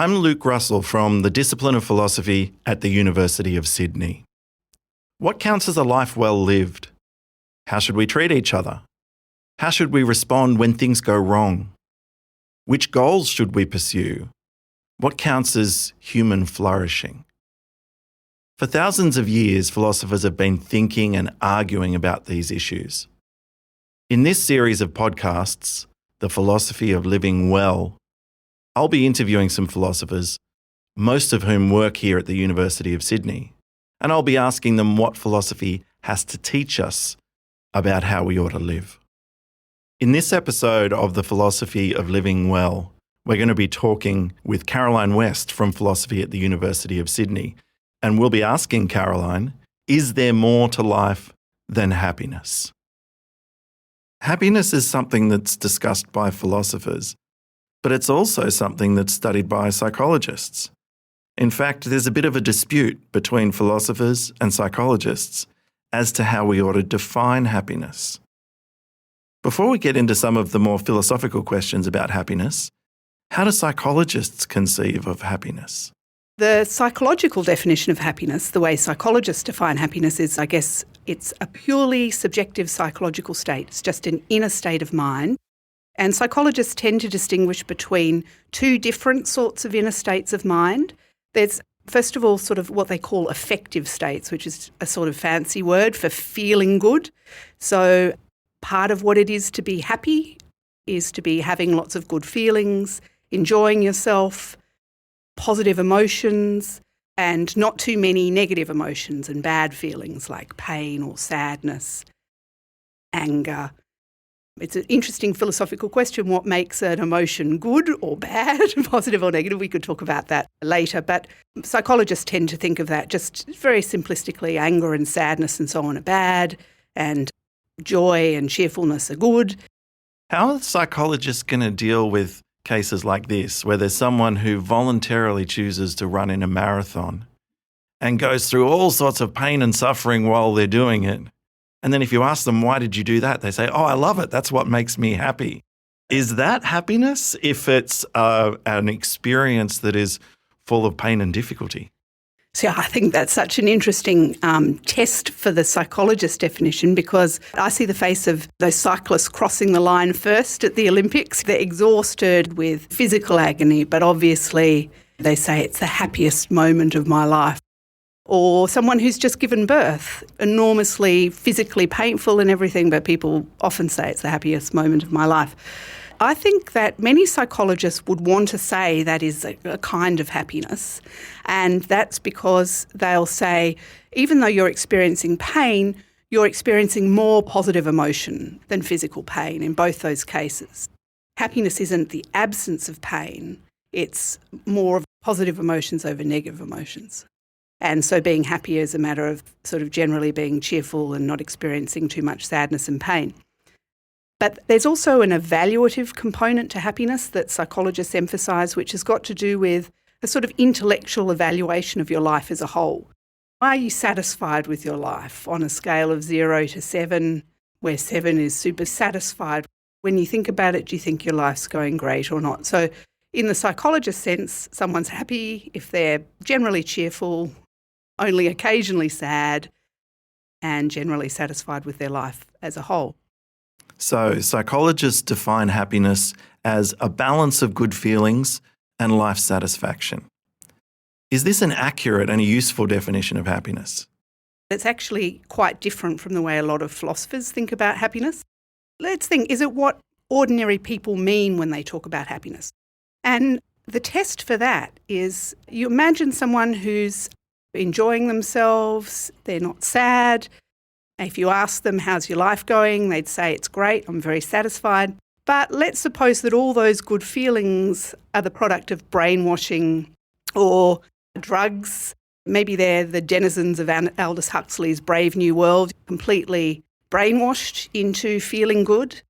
I'm Luke Russell from the Discipline of Philosophy at the University of Sydney. What counts as a life well lived? How should we treat each other? How should we respond when things go wrong? Which goals should we pursue? What counts as human flourishing? For thousands of years, philosophers have been thinking and arguing about these issues. In this series of podcasts, The Philosophy of Living Well, I'll be interviewing some philosophers, most of whom work here at the University of Sydney, and I'll be asking them what philosophy has to teach us about how we ought to live. In this episode of The Philosophy of Living Well, we're going to be talking with Caroline West from Philosophy at the University of Sydney, and we'll be asking Caroline, is there more to life than happiness? Happiness is something that's discussed by philosophers, but it's also something that's studied by psychologists. In fact, there's a bit of a dispute between philosophers and psychologists as to how we ought to define happiness. Before we get into some of the more philosophical questions about happiness, how do psychologists conceive of happiness? The psychological definition of happiness, the way psychologists define happiness is, I guess, it's a purely subjective psychological state. It's just an inner state of mind. And psychologists tend to distinguish between two different sorts of inner states of mind. There's, first of all, sort of what they call affective states, which is a sort of fancy word for feeling good. So part of what it is to be happy is to be having lots of good feelings, enjoying yourself, positive emotions, and not too many negative emotions and bad feelings like pain or sadness, anger. It's an interesting philosophical question, what makes an emotion good or bad, positive or negative. We could talk about that later, but psychologists tend to think of that just very simplistically. Anger and sadness and so on are bad, and joy and cheerfulness are good. How are psychologists going to deal with cases like this, where there's someone who voluntarily chooses to run in a marathon and goes through all sorts of pain and suffering while they're doing it? And then if you ask them, why did you do that? They say, oh, I love it. That's what makes me happy. Is that happiness if it's an experience that is full of pain and difficulty? So I think that's such an interesting test for the psychologist definition, because I see the face of those cyclists crossing the line first at the Olympics. They're exhausted with physical agony, but obviously they say it's the happiest moment of my life. Or someone who's just given birth, enormously physically painful and everything, but people often say it's the happiest moment of my life. I think that many psychologists would want to say that is a kind of happiness, and that's because they'll say, even though you're experiencing pain, you're experiencing more positive emotion than physical pain in both those cases. Happiness isn't the absence of pain, it's more of positive emotions over negative emotions. And so being happy is a matter of sort of generally being cheerful and not experiencing too much sadness and pain. But there's also an evaluative component to happiness that psychologists emphasise, which has got to do with a sort of intellectual evaluation of your life as a whole. Are you satisfied with your life on a scale of 0 to 7, where 7 is super satisfied? When you think about it, do you think your life's going great or not? So in the psychologist sense, someone's happy if they're generally cheerful, only occasionally sad, and generally satisfied with their life as a whole. So psychologists define happiness as a balance of good feelings and life satisfaction. Is this an accurate and a useful definition of happiness? It's actually quite different from the way a lot of philosophers think about happiness. Let's think, is it what ordinary people mean when they talk about happiness? And the test for that is you imagine someone who's enjoying themselves, they're not sad. If you ask them, how's your life going? They'd say, it's great, I'm very satisfied. But let's suppose that all those good feelings are the product of brainwashing or drugs. Maybe they're the denizens of Aldous Huxley's Brave New World, completely brainwashed into feeling good.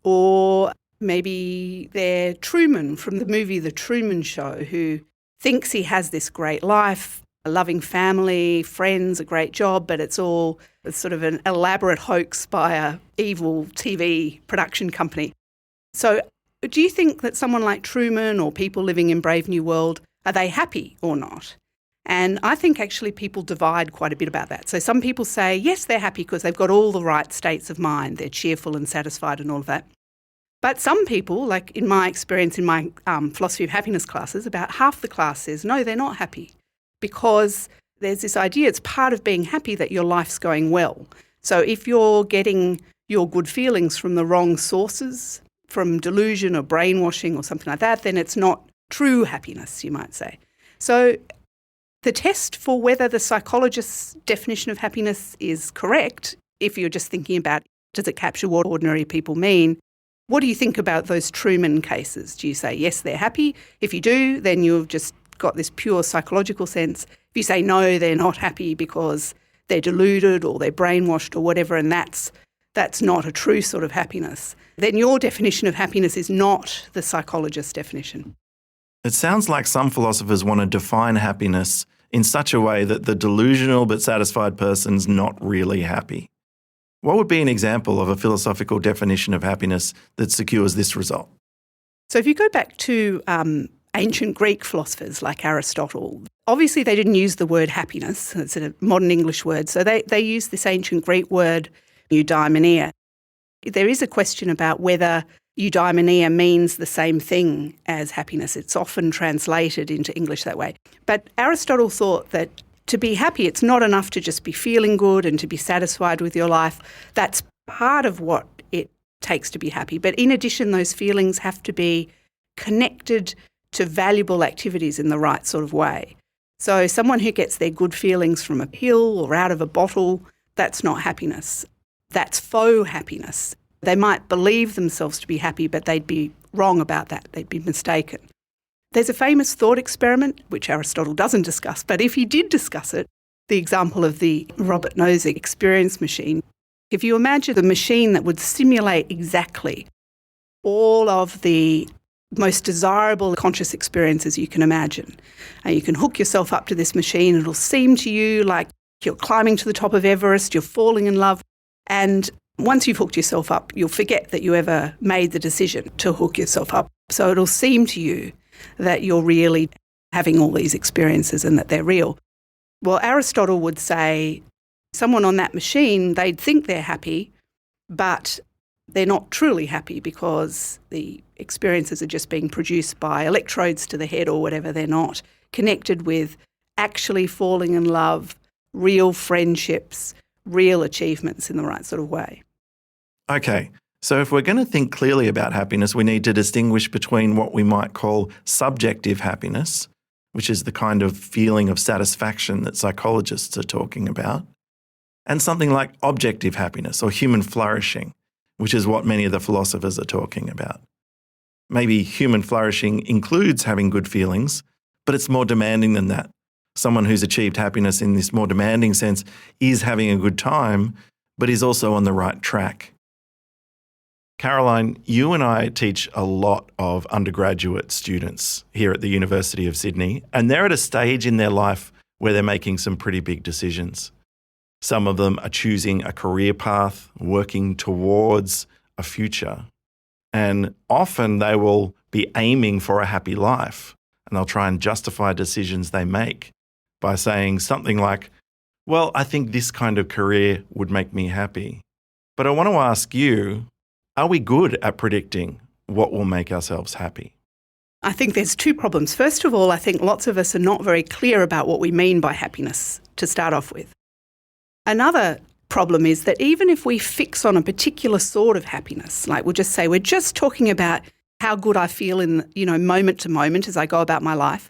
Or maybe they're Truman from the movie The Truman Show, who thinks he has this great life, a loving family, friends, a great job, but it's all sort of an elaborate hoax by a evil TV production company. So do you think that someone like Truman or people living in Brave New World Are they happy or not? And I think actually people divide quite a bit about that. So some people say, yes, they're happy because they've got all the right states of mind. They're cheerful and satisfied and all of that. But some people, like in my experience in my philosophy of happiness classes, about half the class says, no, they're not happy, because there's this idea it's part of being happy that your life's going well. So if you're getting your good feelings from the wrong sources, from delusion or brainwashing or something like that, then it's not true happiness, you might say. So the test for whether the psychologist's definition of happiness is correct, if you're just thinking about does it capture what ordinary people mean, what do you think about those Truman cases? Do you say, yes, they're happy? If you do, then you've just got this pure psychological sense. If you say, no, they're not happy because they're deluded or they're brainwashed or whatever, and that's not a true sort of happiness, then your definition of happiness is not the psychologist's definition. It sounds like some philosophers want to define happiness in such a way that the delusional but satisfied person's not really happy. What would be an example of a philosophical definition of happiness that secures this result? So if you go back to ancient Greek philosophers like Aristotle, obviously they didn't use the word happiness. It's a modern English word. So they used this ancient Greek word, eudaimonia. There is a question about whether eudaimonia means the same thing as happiness. It's often translated into English that way. But Aristotle thought that to be happy, it's not enough to just be feeling good and to be satisfied with your life. That's part of what it takes to be happy. But in addition, those feelings have to be connected to valuable activities in the right sort of way. So someone who gets their good feelings from a pill or out of a bottle, that's not happiness. That's faux happiness. They might believe themselves to be happy, but they'd be wrong about that. They'd be mistaken. There's a famous thought experiment, which Aristotle doesn't discuss, but if he did discuss it, the example of the Robert Nozick experience machine. If you imagine the machine that would simulate exactly all of the most desirable conscious experiences you can imagine, and you can hook yourself up to this machine, it'll seem to you like you're climbing to the top of Everest, you're falling in love, and once you've hooked yourself up, you'll forget that you ever made the decision to hook yourself up. So it'll seem to you that you're really having all these experiences and that they're real. Well, Aristotle would say someone on that machine, they'd think they're happy, but they're not truly happy because the experiences are just being produced by electrodes to the head or whatever. They're not connected with actually falling in love, real friendships, real achievements in the right sort of way. Okay, so if we're going to think clearly about happiness, we need to distinguish between what we might call subjective happiness, which is the kind of feeling of satisfaction that psychologists are talking about, and something like objective happiness or human flourishing, which is what many of the philosophers are talking about. Maybe human flourishing includes having good feelings, but it's more demanding than that. Someone who's achieved happiness in this more demanding sense is having a good time, but is also on the right track. Caroline, you and I teach a lot of undergraduate students here at the University of Sydney, and they're at a stage in their life where they're making some pretty big decisions. Some of them are choosing a career path, working towards a future, and often they will be aiming for a happy life, and they'll try and justify decisions they make by saying something like, well, I think this kind of career would make me happy. But I want to ask you, are we good at predicting what will make ourselves happy? I think there's two problems. First of all, I think lots of us are not very clear about what we mean by happiness to start off with. Another problem is that even if we fix on a particular sort of happiness, like we'll just say we're just talking about how good I feel in, moment to moment as I go about my life.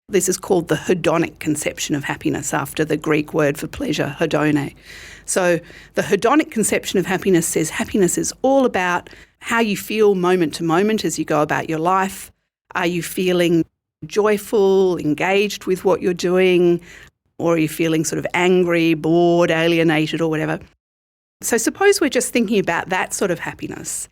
This is called the hedonic conception of happiness, after the Greek word for pleasure, hedone. So the hedonic conception of happiness says happiness is all about how you feel moment to moment as you go about your life. Are you feeling joyful, engaged with what you're doing, or are you feeling sort of angry, bored, alienated or whatever? So suppose we're just thinking about that sort of happiness.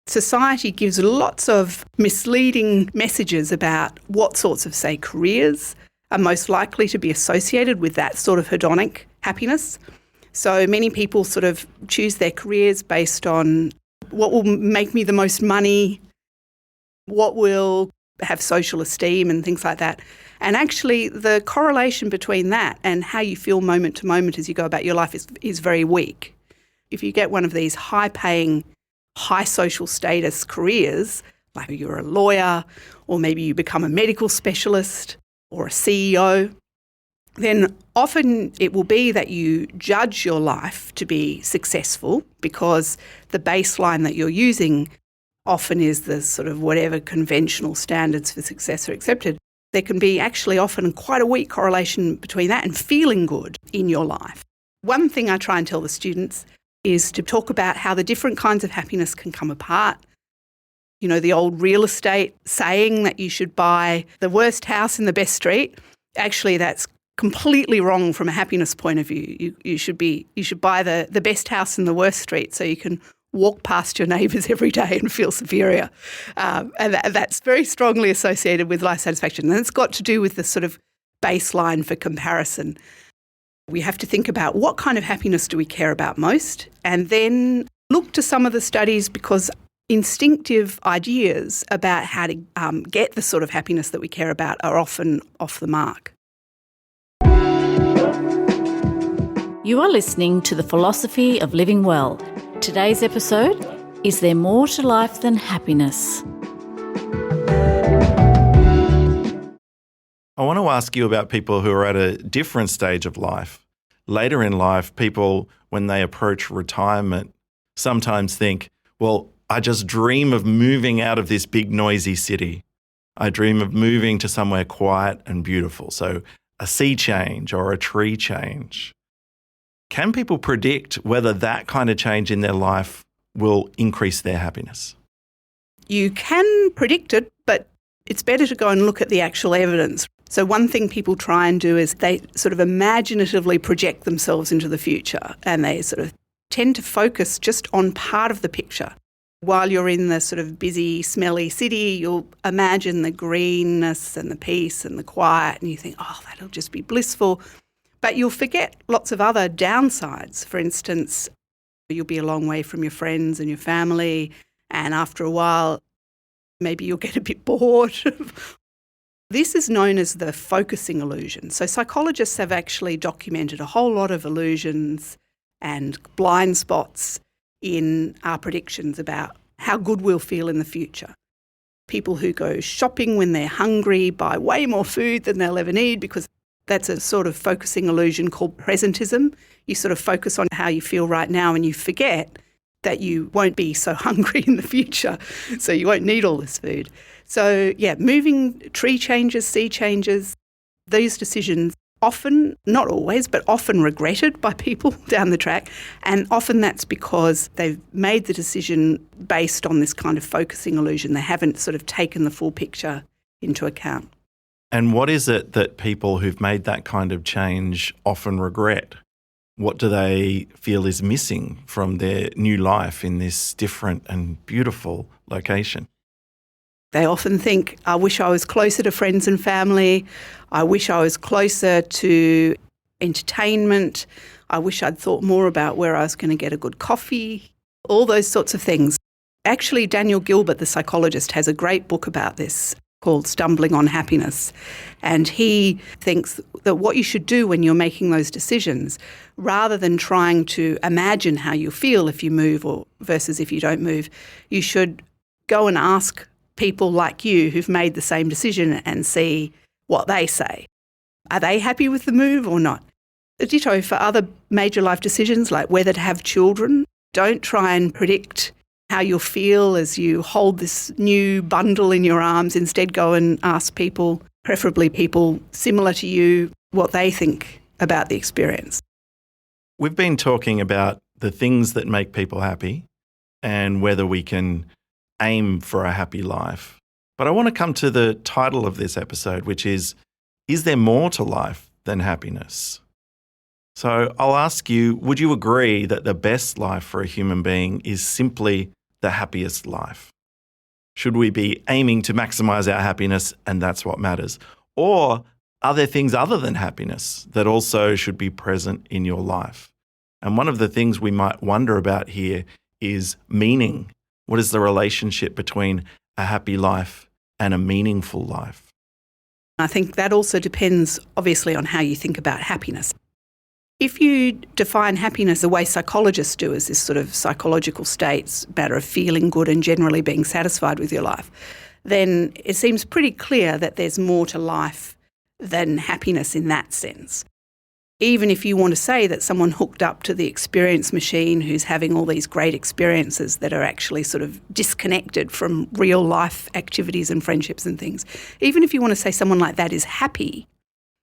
Society gives lots of misleading messages about what sorts of, say, careers are most likely to be associated with that sort of hedonic happiness. So many people sort of choose their careers based on what will make me the most money, what will have social esteem and things like that. And actually the correlation between that and how you feel moment to moment as you go about your life is very weak. If you get one of these high-paying, high social status careers, like you're a lawyer or maybe you become a medical specialist or a CEO, then often it will be that you judge your life to be successful because the baseline that you're using often is the sort of whatever conventional standards for success are accepted. There can be actually often quite a weak correlation between that and feeling good in your life. One thing I try and tell the students is to talk about how the different kinds of happiness can come apart. You know, the old real estate saying that you should buy the worst house in the best street. Actually, that's completely wrong from a happiness point of view. You should buy the best house in the worst street so you can walk past your neighbours every day and feel superior. And that's very strongly associated with life satisfaction. And it's got to do with the sort of baseline for comparison. We have to think about what kind of happiness do we care about most, and then look to some of the studies, because instinctive ideas about how to get the sort of happiness that we care about are often off the mark. You are listening to The Philosophy of Living Well. Today's episode, Is There More to Life Than Happiness? I want to ask you about people who are at a different stage of life. Later in life, people, when they approach retirement, sometimes think, well, I just dream of moving out of this big noisy city. I dream of moving to somewhere quiet and beautiful. So a sea change or a tree change. Can people predict whether that kind of change in their life will increase their happiness? You can predict it, but it's better to go and look at the actual evidence. So one thing people try and do is they sort of imaginatively project themselves into the future, and they sort of tend to focus just on part of the picture. While you're in the sort of busy, smelly city, you'll imagine the greenness and the peace and the quiet, and you think, oh, that'll just be blissful. But you'll forget lots of other downsides. For instance, you'll be a long way from your friends and your family, and after a while, maybe you'll get a bit bored. This is known as the focusing illusion. So psychologists have actually documented a whole lot of illusions and blind spots in our predictions about how good we'll feel in the future. People who go shopping when they're hungry buy way more food than they'll ever need, because that's a sort of focusing illusion called presentism. You sort of focus on how you feel right now and you forget that you won't be so hungry in the future, so you won't need all this food. So, yeah, moving, tree changes, sea changes, these decisions often, not always, but often regretted by people down the track. And often that's because they've made the decision based on this kind of focusing illusion. They haven't sort of taken the full picture into account. And what is it that people who've made that kind of change often regret? What do they feel is missing from their new life in this different and beautiful location? They often think, I wish I was closer to friends and family. I wish I was closer to entertainment. I wish I'd thought more about where I was going to get a good coffee, all those sorts of things. Actually, Daniel Gilbert, the psychologist, has a great book about this called Stumbling on Happiness. And he thinks that what you should do when you're making those decisions, rather than trying to imagine how you feel if you move or versus if you don't move, you should go and ask people like you who've made the same decision and see what they say. Are they happy with the move or not? Ditto for other major life decisions like whether to have children. Don't try and predict how you'll feel as you hold this new bundle in your arms. Instead, go and ask people, preferably people similar to you, what they think about the experience. We've been talking about the things that make people happy and whether we can aim for a happy life. But I want to come to the title of this episode, which is there more to life than happiness? So I'll ask you, would you agree that the best life for a human being is simply the happiest life? Should we be aiming to maximize our happiness and that's what matters? Or are there things other than happiness that also should be present in your life? And one of the things we might wonder about here is meaning. What is the relationship between a happy life and a meaningful life? I think that also depends, obviously, on how you think about happiness. If you define happiness the way psychologists do, as this sort of psychological state, matter of feeling good and generally being satisfied with your life, then it seems pretty clear that there's more to life than happiness in that sense. Even if you want to say that someone hooked up to the experience machine who's having all these great experiences that are actually sort of disconnected from real life activities and friendships and things, even if you want to say someone like that is happy,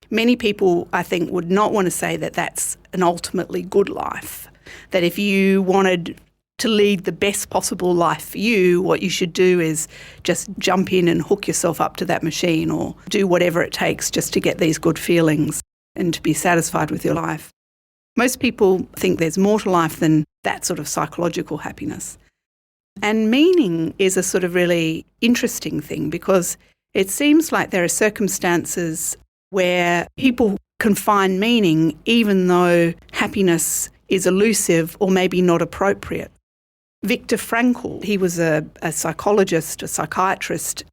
many people, I think, would not want to say that that's an ultimately good life. That if you wanted to lead the best possible life for you, what you should do is just jump in and hook yourself up to that machine, or do whatever it takes just to get these good feelings and to be satisfied with your life. Most people think there's more to life than that sort of psychological happiness. And meaning is a sort of really interesting thing, because it seems like there are circumstances where people can find meaning even though happiness is elusive or maybe not appropriate. Viktor Frankl, he was a psychologist, a psychiatrist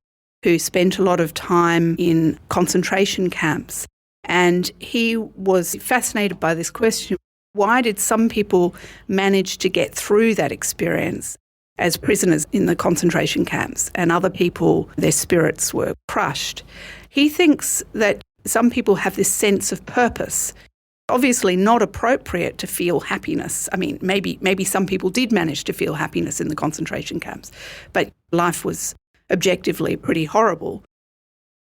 who spent a lot of time in concentration camps. And he was fascinated by this question: why did some people manage to get through that experience as prisoners in the concentration camps, and other people, their spirits were crushed? He thinks that some people have this sense of purpose. Obviously not appropriate to feel happiness. I mean, maybe some people did manage to feel happiness in the concentration camps, but life was objectively pretty horrible.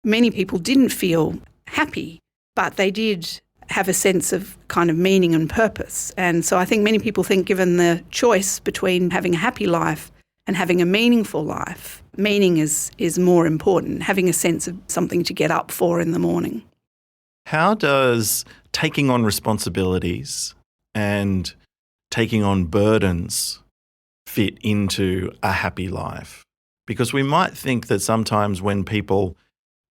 Many people didn't feel happy, but they did have a sense of kind of meaning and purpose. And so I think many people think, given the choice between having a happy life and having a meaningful life, meaning is more important, having a sense of something to get up for in the morning. How does taking on responsibilities and taking on burdens fit into a happy life? Because we might think that sometimes when people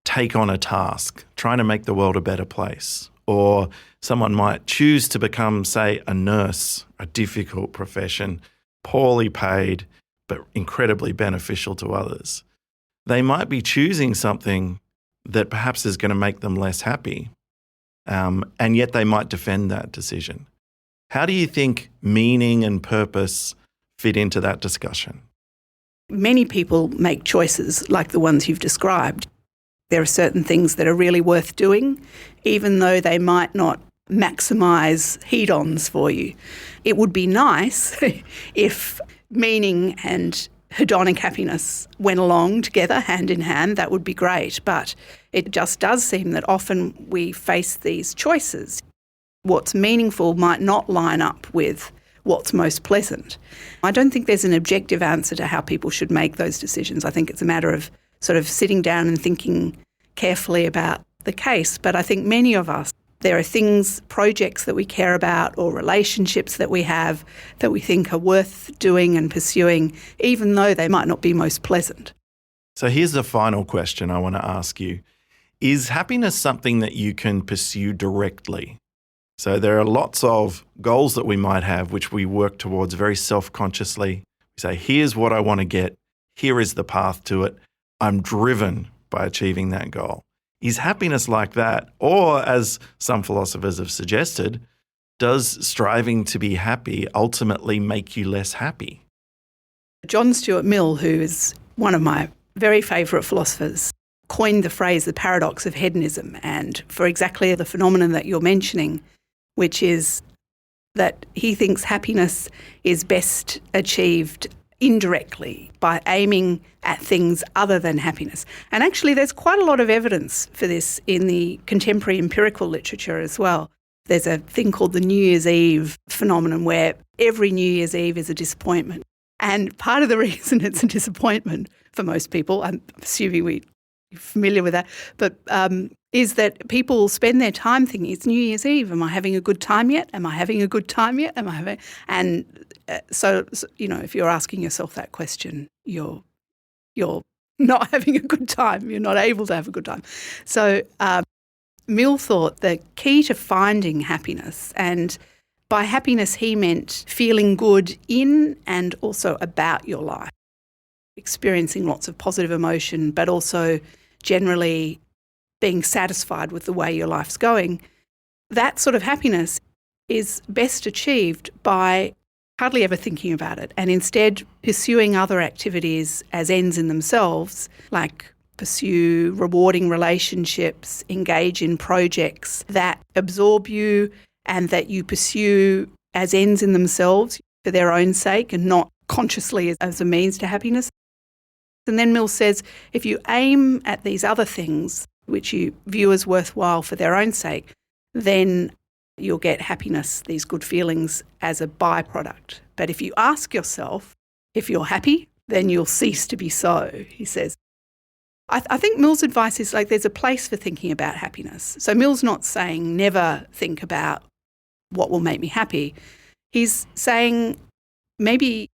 take on a task, trying to make the world a better place, or someone might choose to become, say, a nurse, a difficult profession, poorly paid, but incredibly beneficial to others, they might be choosing something that perhaps is going to make them less happy. And yet they might defend that decision. How do you think meaning and purpose fit into that discussion? Many people make choices like the ones you've described. There are certain things that are really worth doing, even though they might not maximise hedons for you. It would be nice if meaning and hedonic happiness went along together, hand in hand. That would be great. But it just does seem that often we face these choices. What's meaningful might not line up with what's most pleasant. I don't think there's an objective answer to how people should make those decisions. I think it's a matter of sort of sitting down and thinking carefully about the case. But I think many of us, there are things, projects that we care about, or relationships that we have that we think are worth doing and pursuing, even though they might not be most pleasant. So here's the final question I want to ask you. Is happiness something that you can pursue directly? So there are lots of goals that we might have which we work towards very self-consciously. We say, here's what I want to get. Here is the path to it. I'm driven by achieving that goal. Is happiness like that? Or, as some philosophers have suggested, does striving to be happy ultimately make you less happy? John Stuart Mill, who is one of my very favourite philosophers, coined the phrase the paradox of hedonism, and for exactly the phenomenon that you're mentioning, which is that he thinks happiness is best achieved indirectly by aiming at things other than happiness. And actually there's quite a lot of evidence for this in the contemporary empirical literature as well. There's a thing called the New Year's Eve phenomenon, where every New Year's Eve is a disappointment. And part of the reason it's a disappointment for most people, I'm assuming we're familiar with that, but is that people spend their time thinking, it's New Year's Eve, am I having a good time yet? Am I having a good time yet? And so, if you're asking yourself that question, you're not having a good time. You're not able to have a good time. So Mill thought the key to finding happiness, and by happiness he meant feeling good in and also about your life. experiencing lots of positive emotion, but also generally being satisfied with the way your life's going, that sort of happiness is best achieved by hardly ever thinking about it and instead pursuing other activities as ends in themselves, like pursue rewarding relationships, engage in projects that absorb you and that you pursue as ends in themselves for their own sake and not consciously as a means to happiness. And then Mills says, if you aim at these other things, which you view as worthwhile for their own sake, then you'll get happiness, these good feelings, as a byproduct. But if you ask yourself if you're happy, then you'll cease to be so, he says. I think Mills' advice is like there's a place for thinking about happiness. So Mills' not saying never think about what will make me happy. He's saying maybe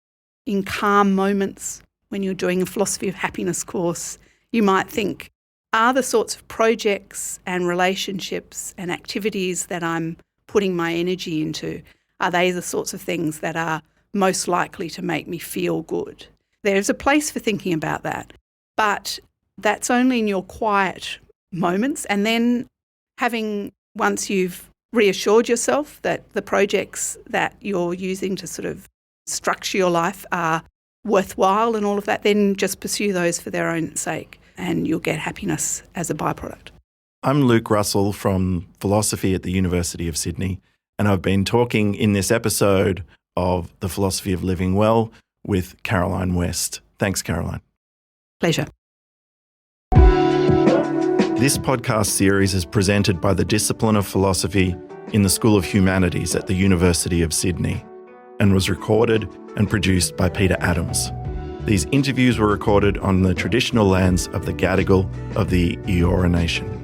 in calm moments when you're doing a philosophy of happiness course, you might think, are the sorts of projects and relationships and activities that I'm putting my energy into, are they the sorts of things that are most likely to make me feel good? There's a place for thinking about that, but that's only in your quiet moments. And then once you've reassured yourself that the projects that you're using to sort of structure your life are worthwhile and all of that, then just pursue those for their own sake and you'll get happiness as a byproduct. I'm Luke Russell from Philosophy at the University of Sydney, and I've been talking in this episode of The Philosophy of Living Well with Caroline West. Thanks, Caroline. Pleasure. This podcast series is presented by the Discipline of Philosophy in the School of Humanities at the University of Sydney and was recorded and produced by Peter Adams. These interviews were recorded on the traditional lands of the Gadigal of the Eora Nation.